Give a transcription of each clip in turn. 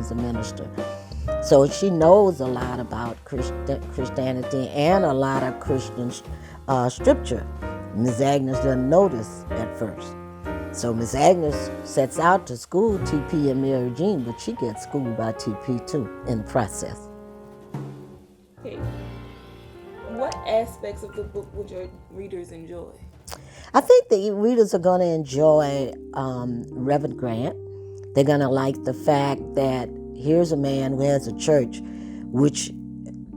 was a minister. So she knows a lot about Christianity and a lot of Christian scripture. Ms. Agnes doesn't notice at first. So Ms. Agnes sets out to school TP and Mary Jean, but she gets schooled by TP too in the process. Okay. What aspects of the book would your readers enjoy? I think the readers are going to enjoy Reverend Grant. They're going to like the fact that here's a man who has a church, which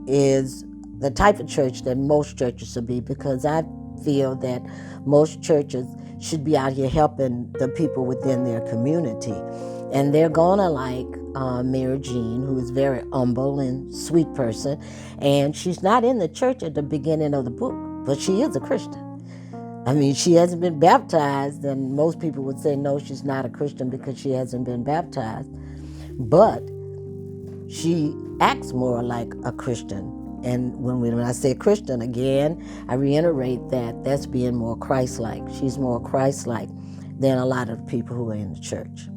is the type of church that most churches should be, because I feel that most churches should be out here helping the people within their community. And they're going to like Mary Jean, who is very humble and sweet person. And she's not in the church at the beginning of the book, but she is a Christian. I mean, she hasn't been baptized, and most people would say, no, she's not a Christian because she hasn't been baptized. But she acts more like a Christian. And when I say Christian, again, I reiterate that that's being more Christ-like. She's more Christ-like than a lot of the people who are in the church.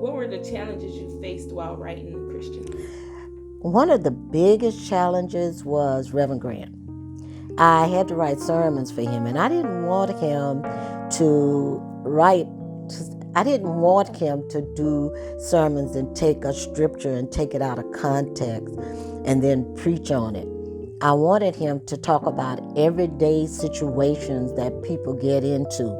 What were the challenges you faced while writing The Christian? One of the biggest challenges was Reverend Grant. I had to write sermons for him, and I didn't want him to do sermons and take a scripture and take it out of context and then preach on it. I wanted him to talk about everyday situations that people get into.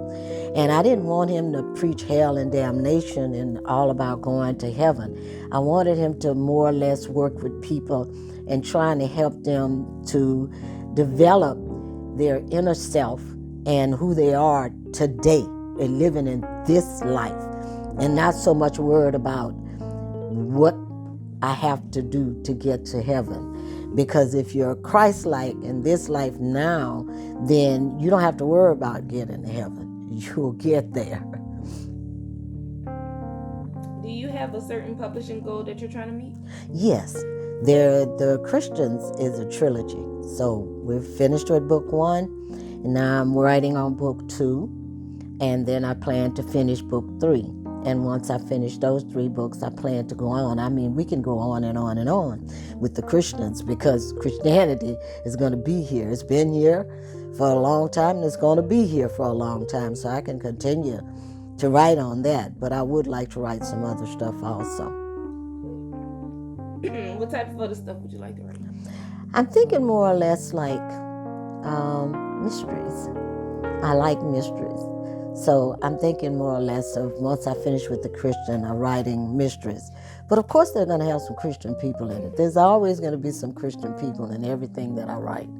And I didn't want him to preach hell and damnation and all about going to heaven. I wanted him to more or less work with people and trying to help them to develop their inner self and who they are today and living in this life, and not so much worried about what I have to do to get to heaven. Because if you're Christ-like in this life now, then you don't have to worry about getting to heaven. You'll get there. Do you have a certain publishing goal that you're trying to meet? Yes. The Christians is a trilogy. So we're finished with book 1, and now I'm writing on book 2, and then I plan to finish book 3. And once I finish those 3 books, I plan to go on. I mean, we can go on and on and on with the Christians, because Christianity is going to be here. It's been here for a long time, and it's going to be here for a long time, so I can continue to write on that. But I would like to write some other stuff also. What type of other stuff would you like to write? I'm thinking more or less like mysteries. I like mysteries. So I'm thinking more or less of, once I finish with the Christian, I'm writing mysteries. But of course they're going to have some Christian people in it. There's always going to be some Christian people in everything that I write.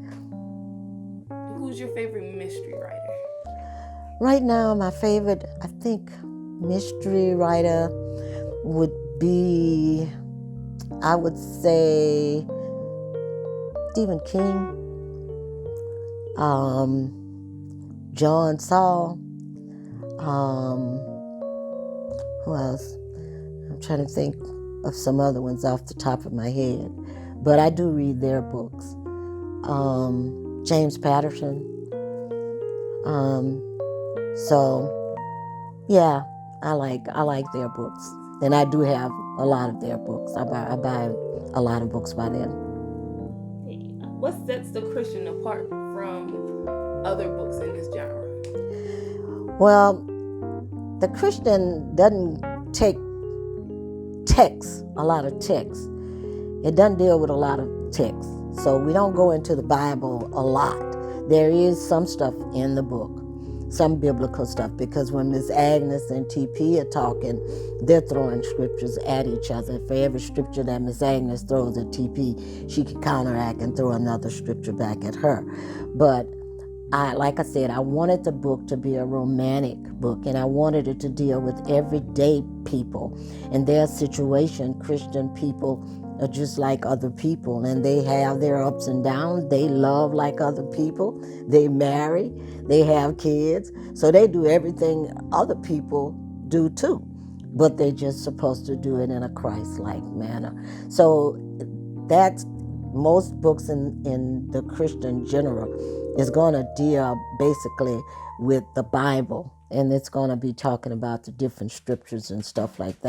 Who's your favorite mystery writer? Right now, my favorite, I think, mystery writer would be, I would say, Stephen King, John Saul, who else? I'm trying to think of some other ones off the top of my head, but I do read their books. James Patterson. So yeah, I like their books, and I do have a lot of their books. I buy a lot of books by them. What sets The Christian apart from other books in this genre? Well, The Christian doesn't take a lot of text. It doesn't deal with a lot of text. So we don't go into the Bible a lot. There is some stuff in the book, some biblical stuff, because when Ms. Agnes and TP are talking, they're throwing scriptures at each other. For every scripture that Ms. Agnes throws at TP, she can counteract and throw another scripture back at her. But like I said, I wanted the book to be a romantic book, and I wanted it to deal with everyday people and their situation. Christian people are just like other people, and they have their ups and downs. They love like other people. They marry. They have kids. So they do everything other people do too, but they're just supposed to do it in a Christ-like manner. So that's most books in the Christian genre is going to deal basically with the Bible, and it's going to be talking about the different scriptures and stuff like that.